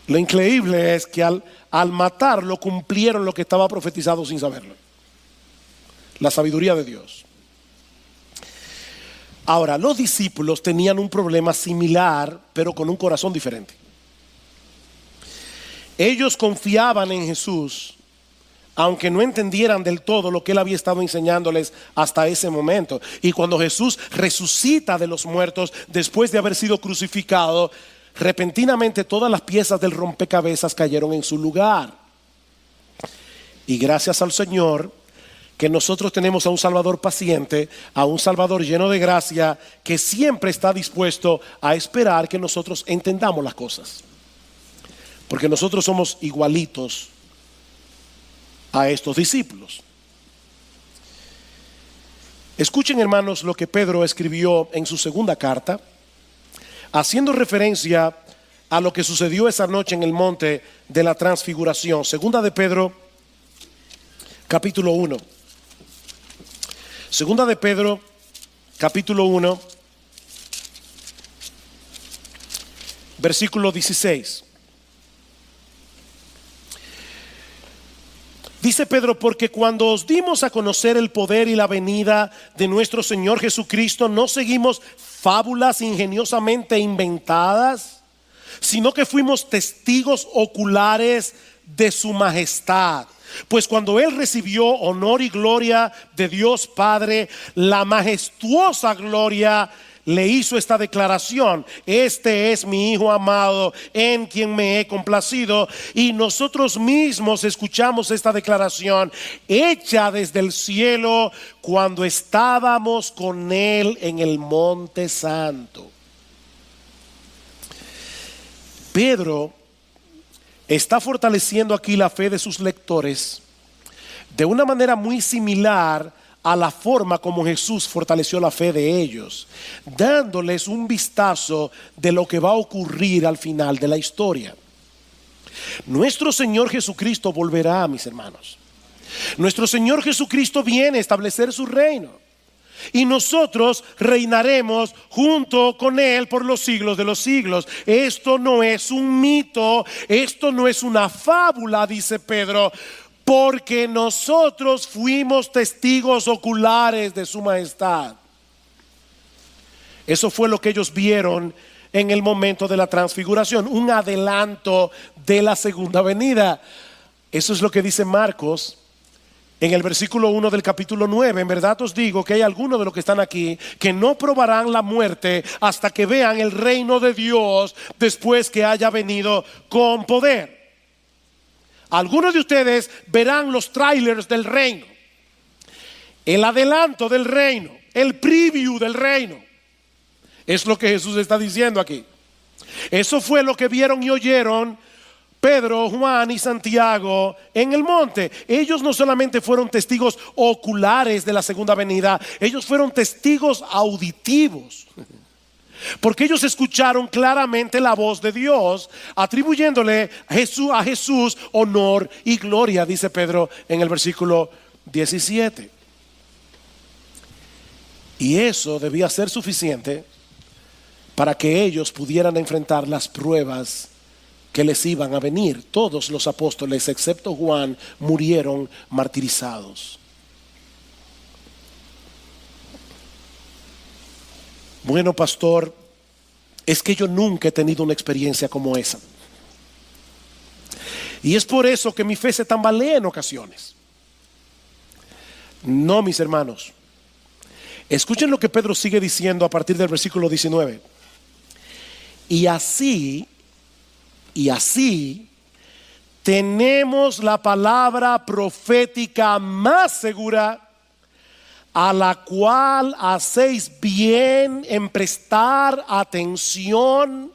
Lo increíble es que al matarlo cumplieron lo que estaba profetizado sin saberlo. La sabiduría de Dios. Ahora, los discípulos tenían un problema similar, pero con un corazón diferente. Ellos confiaban en Jesús, aunque no entendieran del todo lo que él había estado enseñándoles hasta ese momento. Y cuando Jesús resucita de los muertos después de haber sido crucificado, repentinamente todas las piezas del rompecabezas cayeron en su lugar. Y gracias al Señor que nosotros tenemos a un Salvador paciente, a un Salvador lleno de gracia, que siempre está dispuesto a esperar que nosotros entendamos las cosas, porque nosotros somos igualitos a estos discípulos. Escuchen, hermanos, lo que Pedro escribió en su segunda carta, haciendo referencia a lo que sucedió esa noche en el monte de la transfiguración. Segunda de Pedro capítulo 1. Segunda de Pedro capítulo 1 versículo 16. Dice Pedro: porque cuando os dimos a conocer el poder y la venida de nuestro Señor Jesucristo, no seguimos fábulas ingeniosamente inventadas, sino que fuimos testigos oculares de su majestad. Pues cuando él recibió honor y gloria de Dios Padre, la majestuosa gloria, le hizo esta declaración: este es mi Hijo amado, en quien me he complacido. Y nosotros mismos escuchamos esta declaración hecha desde el cielo cuando estábamos con él en el Monte Santo. Pedro está fortaleciendo aquí la fe de sus lectores de una manera muy similar a la forma como Jesús fortaleció la fe de ellos, dándoles un vistazo de lo que va a ocurrir al final de la historia. Nuestro Señor Jesucristo volverá, mis hermanos. Nuestro Señor Jesucristo viene a establecer su reino, y nosotros reinaremos junto con él por los siglos de los siglos. Esto no es un mito, esto no es una fábula, dice Pedro, porque nosotros fuimos testigos oculares de su majestad. Eso fue lo que ellos vieron en el momento de la transfiguración, un adelanto de la segunda venida. Eso es lo que dice Marcos en el versículo 1 del capítulo 9. En verdad os digo que hay algunos de los que están aquí que no probarán la muerte hasta que vean el reino de Dios después que haya venido con poder. Algunos de ustedes verán los trailers del reino, el adelanto del reino, el preview del reino. Es lo que Jesús está diciendo aquí. Eso fue lo que vieron y oyeron Pedro, Juan y Santiago en el monte. Ellos no solamente fueron testigos oculares de la segunda venida, ellos fueron testigos auditivos, porque ellos escucharon claramente la voz de Dios, atribuyéndole a Jesús honor y gloria, dice Pedro en el versículo 17. Y eso debía ser suficiente para que ellos pudieran enfrentar las pruebas que les iban a venir. Todos los apóstoles, excepto Juan, murieron martirizados. Bueno, pastor, es que yo nunca he tenido una experiencia como esa. Y es por eso que mi fe se tambalea en ocasiones. No, mis hermanos. Escuchen lo que Pedro sigue diciendo a partir del versículo 19. Y así tenemos la palabra profética más segura, a la cual hacéis bien en prestar atención,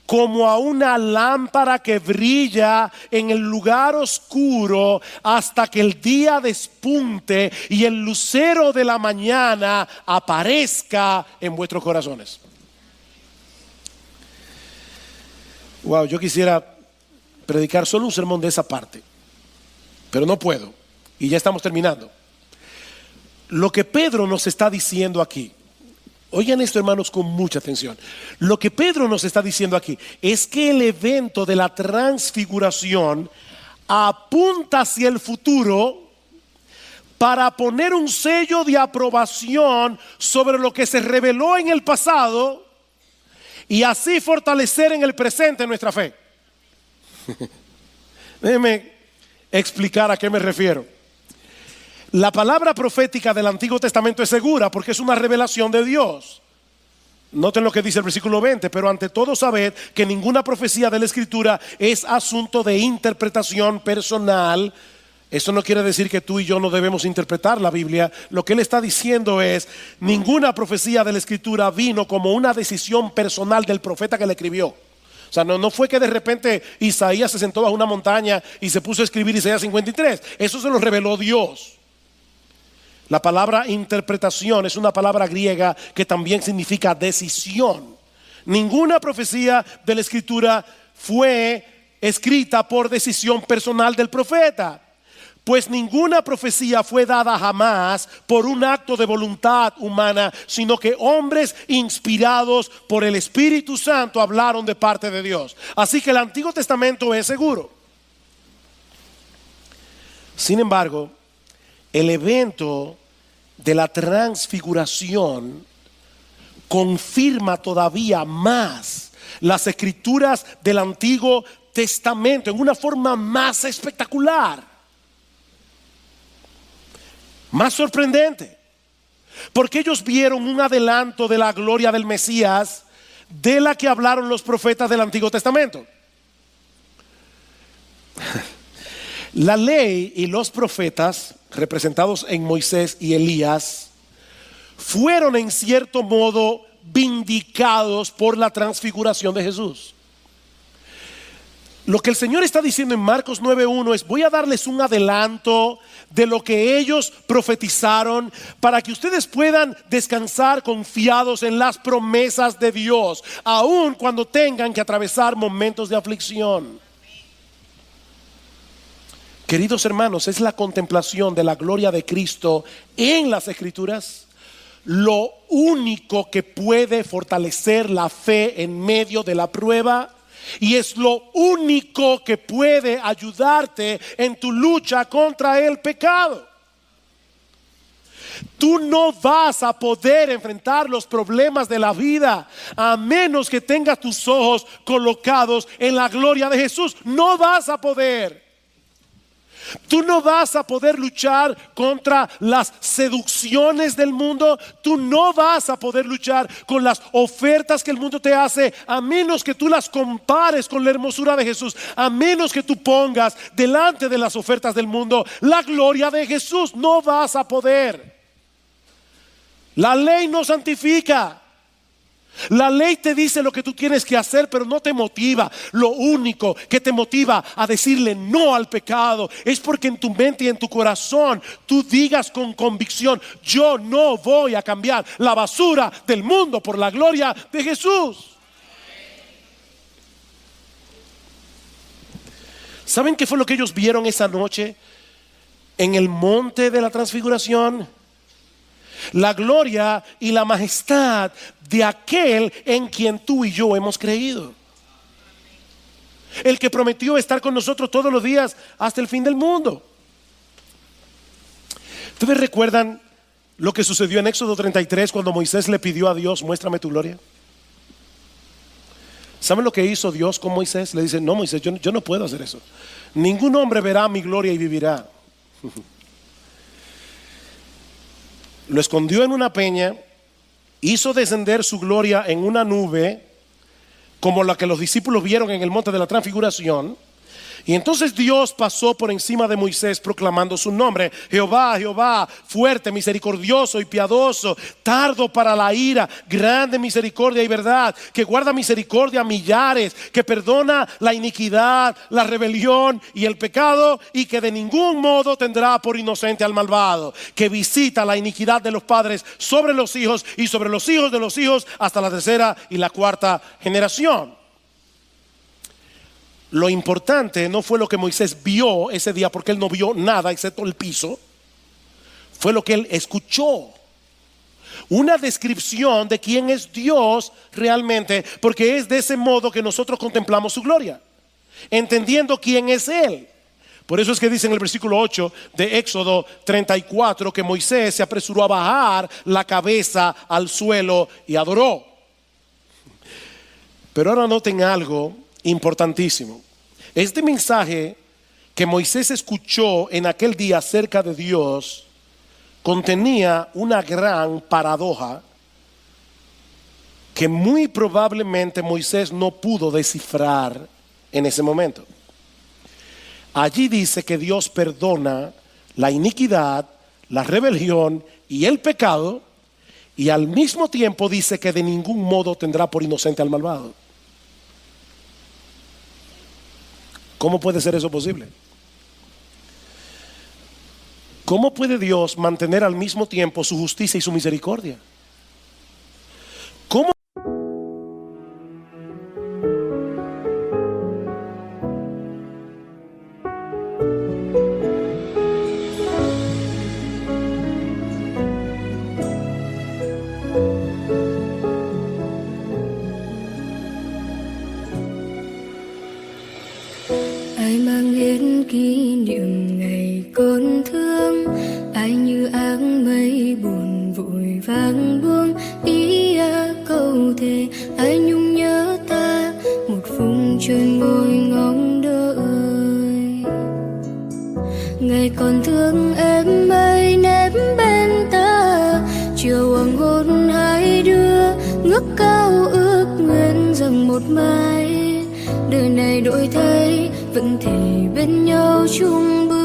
como a una lámpara que brilla en el lugar oscuro hasta que el día despunte y el lucero de la mañana aparezca en vuestros corazones. Wow, yo quisiera predicar solo un sermón de esa parte, pero no puedo, y ya estamos terminando. Lo que Pedro nos está diciendo aquí, oigan esto, hermanos, con mucha atención. Lo que Pedro nos está diciendo aquí es que el evento de la transfiguración apunta hacia el futuro para poner un sello de aprobación sobre lo que se reveló en el pasado y así fortalecer en el presente nuestra fe. Déjenme explicar a qué me refiero. La palabra profética del Antiguo Testamento es segura porque es una revelación de Dios. Noten lo que dice el versículo 20: pero ante todo sabed que ninguna profecía de la Escritura es asunto de interpretación personal. Eso no quiere decir que tú y yo no debemos interpretar la Biblia. Lo que él está diciendo es: ninguna profecía de la Escritura vino como una decisión personal del profeta que la escribió. O sea, no fue que de repente Isaías se sentó bajo una montaña y se puso a escribir Isaías 53. Eso se lo reveló Dios. La palabra interpretación es una palabra griega que también significa decisión. Ninguna profecía de la Escritura fue escrita por decisión personal del profeta, pues ninguna profecía fue dada jamás por un acto de voluntad humana, sino que hombres inspirados por el Espíritu Santo hablaron de parte de Dios. Así que el Antiguo Testamento es seguro. Sin embargo, el evento de la transfiguración confirma todavía más las escrituras del Antiguo Testamento en una forma más espectacular, más sorprendente, porque ellos vieron un adelanto de la gloria del Mesías de la que hablaron los profetas del Antiguo Testamento. La ley y los profetas, representados en Moisés y Elías, fueron en cierto modo vindicados por la transfiguración de Jesús. Lo que el Señor está diciendo en Marcos 9:1 es: voy a darles un adelanto de lo que ellos profetizaron para que ustedes puedan descansar confiados en las promesas de Dios, aun cuando tengan que atravesar momentos de aflicción. Queridos hermanos, es la contemplación de la gloria de Cristo en las Escrituras lo único que puede fortalecer la fe en medio de la prueba, y es lo único que puede ayudarte en tu lucha contra el pecado. Tú no vas a poder enfrentar los problemas de la vida a menos que tengas tus ojos colocados en la gloria de Jesús. No vas a poder. Tú no vas a poder luchar contra las seducciones del mundo. Tú no vas a poder luchar con las ofertas que el mundo te hace a menos que tú las compares con la hermosura de Jesús. A menos que tú pongas delante de las ofertas del mundo la gloria de Jesús. No vas a poder. La ley no santifica. La ley te dice lo que tú tienes que hacer, pero no te motiva. Lo único que te motiva a decirle no al pecado es porque en tu mente y en tu corazón tú digas con convicción: yo no voy a cambiar la basura del mundo por la gloria de Jesús. ¿Saben qué fue lo que ellos vieron esa noche en el monte de la transfiguración? La gloria y la majestad de aquel en quien tú y yo hemos creído. El que prometió estar con nosotros todos los días hasta el fin del mundo. ¿Ustedes recuerdan lo que sucedió en Éxodo 33 cuando Moisés le pidió a Dios: muéstrame tu gloria? ¿Saben lo que hizo Dios con Moisés? Le dice: no, Moisés, yo no puedo hacer eso. Ningún hombre verá mi gloria y vivirá. Lo escondió en una peña, hizo descender su gloria en una nube, como la que los discípulos vieron en el monte de la transfiguración. Y entonces Dios pasó por encima de Moisés proclamando su nombre: Jehová, Jehová, fuerte, misericordioso y piadoso, tardo para la ira, grande misericordia y verdad, que guarda misericordia a millares, que perdona la iniquidad, la rebelión y el pecado, y que de ningún modo tendrá por inocente al malvado, que visita la iniquidad de los padres sobre los hijos y sobre los hijos de los hijos hasta la tercera y la cuarta generación. Lo importante no fue lo que Moisés vio ese día, porque él no vio nada excepto el piso. Fue lo que él escuchó. Una descripción de quién es Dios realmente, porque es de ese modo que nosotros contemplamos su gloria, entendiendo quién es Él. Por eso es que dice en el versículo 8 de Éxodo 34 que Moisés se apresuró a bajar la cabeza al suelo y adoró. Pero ahora noten algo importantísimo. Este mensaje que Moisés escuchó en aquel día acerca de Dios contenía una gran paradoja que muy probablemente Moisés no pudo descifrar en ese momento. Allí dice que Dios perdona la iniquidad, la rebelión y el pecado, y al mismo tiempo dice que de ningún modo tendrá por inocente al malvado. ¿Cómo puede ser eso posible? ¿Cómo puede Dios mantener al mismo tiempo su justicia y su misericordia? ¿Cómo? Ai mang đến kỷ niệm ngày con thương, ai như áng mây buồn vội vàng buông ý câu thề, ai nhung nhớ ta trên ngôi ngóng đợi. Ngày còn thương em mây nếp bên ta, chiều hoàng hôn hai đứa ngước cao ước nguyện rằng một mai đời này đổi thay vẫn thể bên nhau chung bước.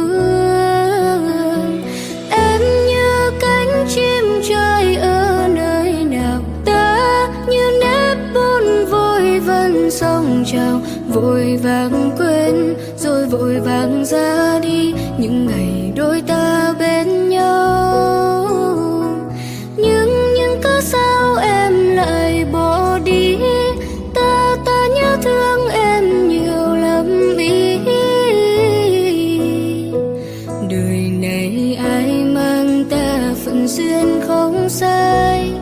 Em như cánh chim trời ở nơi nào, ta như nếp bôn vội vần sông trào, vội vàng quên rồi vội vàng ra đi những ngày đôi ta bên nhau. Nhưng cớ sao em lại bỏ đi, ta nhớ thương em nhiều lắm ý. Đời này ai mang ta phận duyên không sai,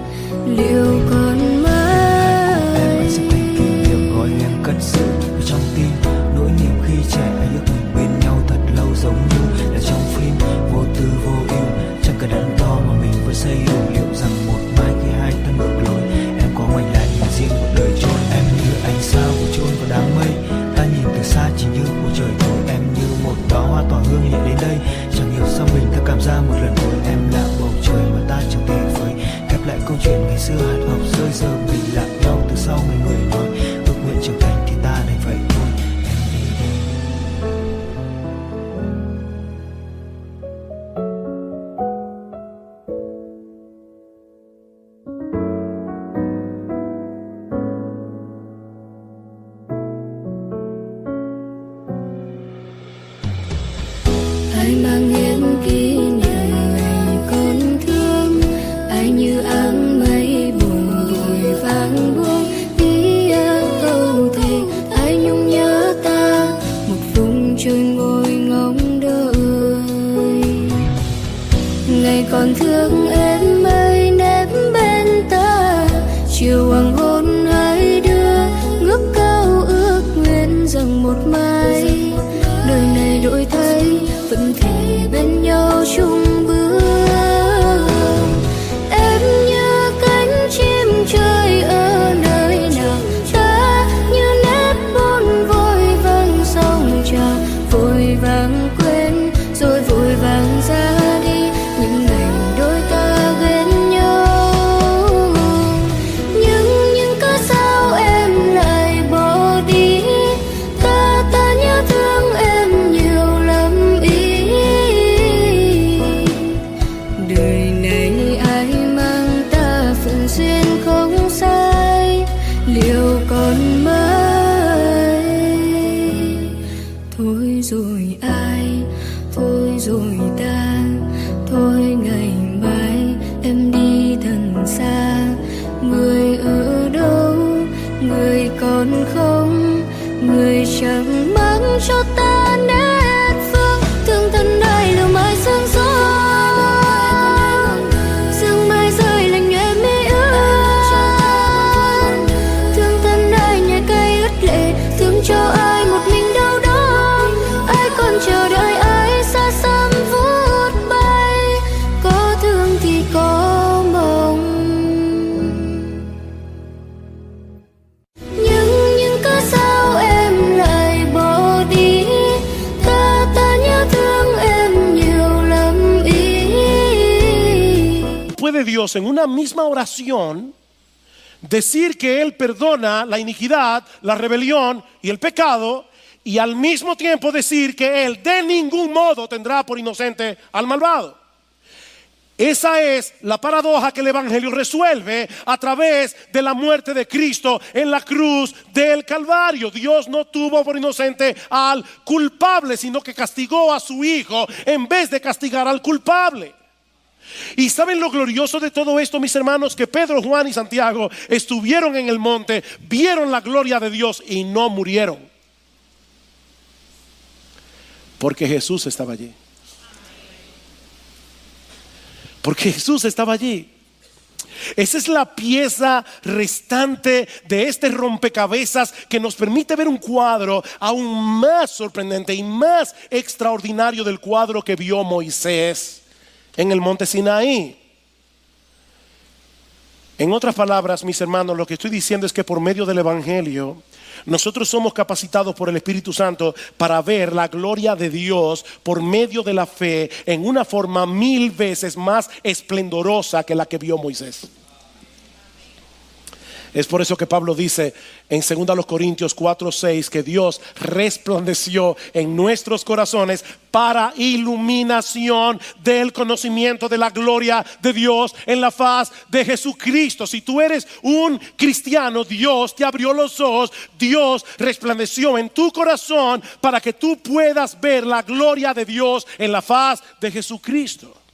liệu còn mãi sẽ thành kỷ niệm gọi em cất giữ trong tim. Nỗi niềm khi trẻ lúc mình bên nhau thật lâu, giống như là trong phim vô tư vô ưu, chẳng cần đắn to mà mình vẫn xây đủ. Liệu rằng một mai khi hai ta ngược lối, em có ngoảnh lại nhìn riêng một đời trôi. Em như ánh sao của trôi vào đám mây, ta nhìn từ xa chỉ như của trời thôi. Em như một đóa hoa tỏa hương nhẹ đến đây, chẳng hiểu sao mình ta cảm ra một lần rồi. Em là bầu trời mà ta chẳng thể vời, kép lại câu chuyện ngày xưa hạt ngọc rơi. Giờ mình lạc nhau từ sau người người nói, ước nguyện trưởng thành thì ta đành vậy thôi. Em đi đi. ai mang những kỷ niệm ngày còn thương, ai như áng mây buồn vội vàng buông đi câu thề. Ai nhung nhớ ta một vùng trời ngồi ngóng đợi. Ngày còn thương em mây nếp bên ta, chiều hoàng hôn hai đứa ngước cao ước nguyện rằng một mai đời này đổi thay vẫn thể bên nhau chung bước. Em như cánh chim trời ở nơi nào, ta như nếp bôn vội vàng sông trào, vội vàng quên rồi vội vàng ra đi những ngày đôi ta bên nhau. Nhưng cớ sao em lại bỏ đi, ta nhớ thương em nhiều lắm ý. Đời này ai mang ta phận duyên không sai, liệu còn mãi. Thôi rồi ai, thôi rồi ta, thôi ngày mai em đi thật xa. Người ở đâu, người còn không, người chẳng mang cho ta nét phương. Thương thân đây lưu mãi sương gió, sương mai rơi lạnh nhẹ mi ướt. Thương thân đây nhẹ cay ướt lệ, thương cho ai một mình đau đớn. Ai còn chờ đợi ai xa xăm vút bay, có thương thì có mong. Nhưng cớ sao em lại bỏ đi, ta nhớ thương em nhiều lắm ý. ¿Puede Dios en una misma oración decir que Él perdona la iniquidad, la rebelión y el pecado, y al mismo tiempo decir que Él de ningún modo tendrá por inocente al malvado? Esa es la paradoja que el Evangelio resuelve a través de la muerte de Cristo en la cruz del Calvario. Dios no tuvo por inocente al culpable, sino que castigó a su Hijo en vez de castigar al culpable. Y ¿saben lo glorioso de todo esto, mis hermanos? Que Pedro, Juan y Santiago estuvieron en el monte, vieron la gloria de Dios y no murieron, porque Jesús estaba allí. Porque Jesús estaba allí. Esa es la pieza restante de este rompecabezas que nos permite ver un cuadro aún más sorprendente y más extraordinario del cuadro que vio Moisés en el monte Sinaí. En otras palabras, mis hermanos, lo que estoy diciendo es que por medio del Evangelio nosotros somos capacitados por el Espíritu Santo para ver la gloria de Dios por medio de la fe en una forma 1000 veces más esplendorosa que la que vio Moisés. Es por eso que Pablo dice en 2 Corintios 4:6 que Dios resplandeció en nuestros corazones para iluminación del conocimiento de la gloria de Dios en la faz de Jesucristo. Si tú eres un cristiano, Dios te abrió los ojos, Dios resplandeció en tu corazón para que tú puedas ver la gloria de Dios en la faz de Jesucristo.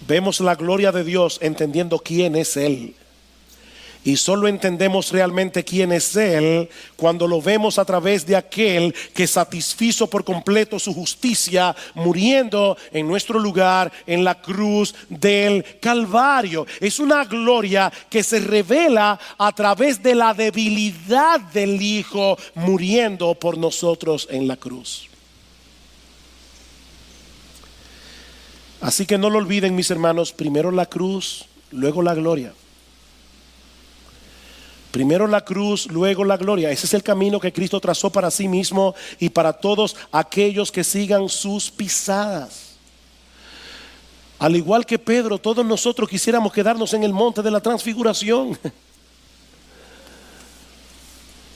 Vemos la gloria de Dios entendiendo quién es Él. Y solo entendemos realmente quién es Él cuando lo vemos a través de aquel que satisfizo por completo su justicia, muriendo en nuestro lugar en la cruz del Calvario. Es una gloria que se revela a través de la debilidad del Hijo muriendo por nosotros en la cruz. Así que no lo olviden, mis hermanos, primero la cruz, luego la gloria. Primero la cruz, luego la gloria. Ese es el camino que Cristo trazó para sí mismo y para todos aquellos que sigan sus pisadas. Al igual que Pedro, todos nosotros quisiéramos quedarnos en el monte de la transfiguración.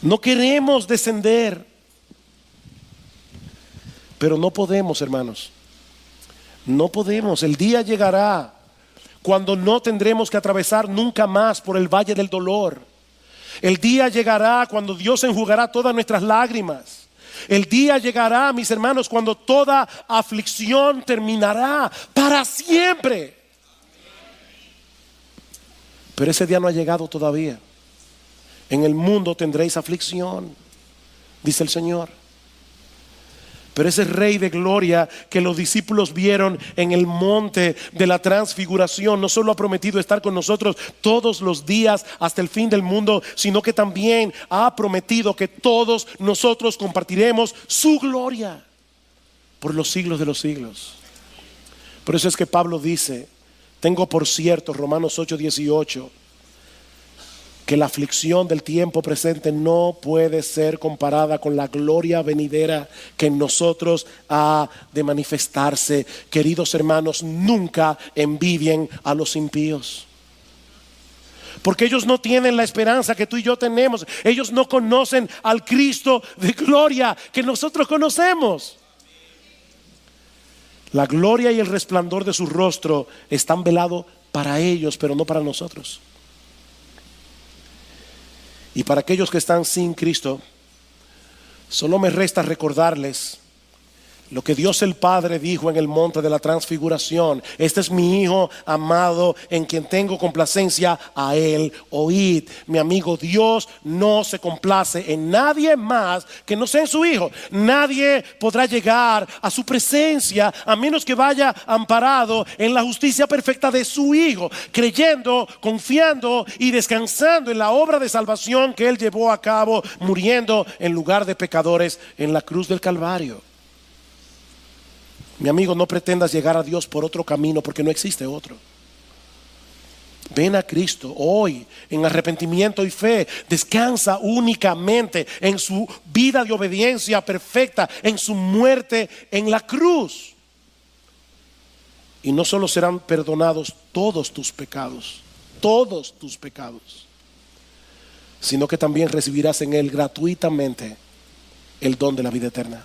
No queremos descender, pero no podemos, hermanos. No podemos. El día llegará cuando no tendremos que atravesar nunca más por el valle del dolor. El día llegará cuando Dios enjugará todas nuestras lágrimas. El día llegará, mis hermanos, cuando toda aflicción terminará para siempre. Pero ese día no ha llegado todavía. En el mundo tendréis aflicción, dice el Señor. Pero ese Rey de gloria que los discípulos vieron en el monte de la transfiguración no solo ha prometido estar con nosotros todos los días hasta el fin del mundo, sino que también ha prometido que todos nosotros compartiremos su gloria por los siglos de los siglos. Por eso es que Pablo dice, tengo por cierto, Romanos 8:18, que la aflicción del tiempo presente no puede ser comparada con la gloria venidera que en nosotros ha de manifestarse. Queridos hermanos, nunca envidien a los impíos, porque ellos no tienen la esperanza que tú y yo tenemos. Ellos no conocen al Cristo de gloria que nosotros conocemos. La gloria y el resplandor de su rostro están velados para ellos, pero no para nosotros. Y para aquellos que están sin Cristo, solo me resta recordarles lo que Dios el Padre dijo en el monte de la transfiguración. Este es mi Hijo amado en quien tengo complacencia, a Él oíd. Mi amigo, Dios no se complace en nadie más que no sea en su Hijo. Nadie podrá llegar a su presencia a menos que vaya amparado en la justicia perfecta de su Hijo, creyendo, confiando y descansando en la obra de salvación que Él llevó a cabo, muriendo en lugar de pecadores en la cruz del Calvario. Mi amigo, no pretendas llegar a Dios por otro camino, porque no existe otro. Ven a Cristo hoy en arrepentimiento y fe. Descansa únicamente en su vida de obediencia perfecta, en su muerte en la cruz. Y no solo serán perdonados todos tus pecados, sino que también recibirás en Él gratuitamente el don de la vida eterna.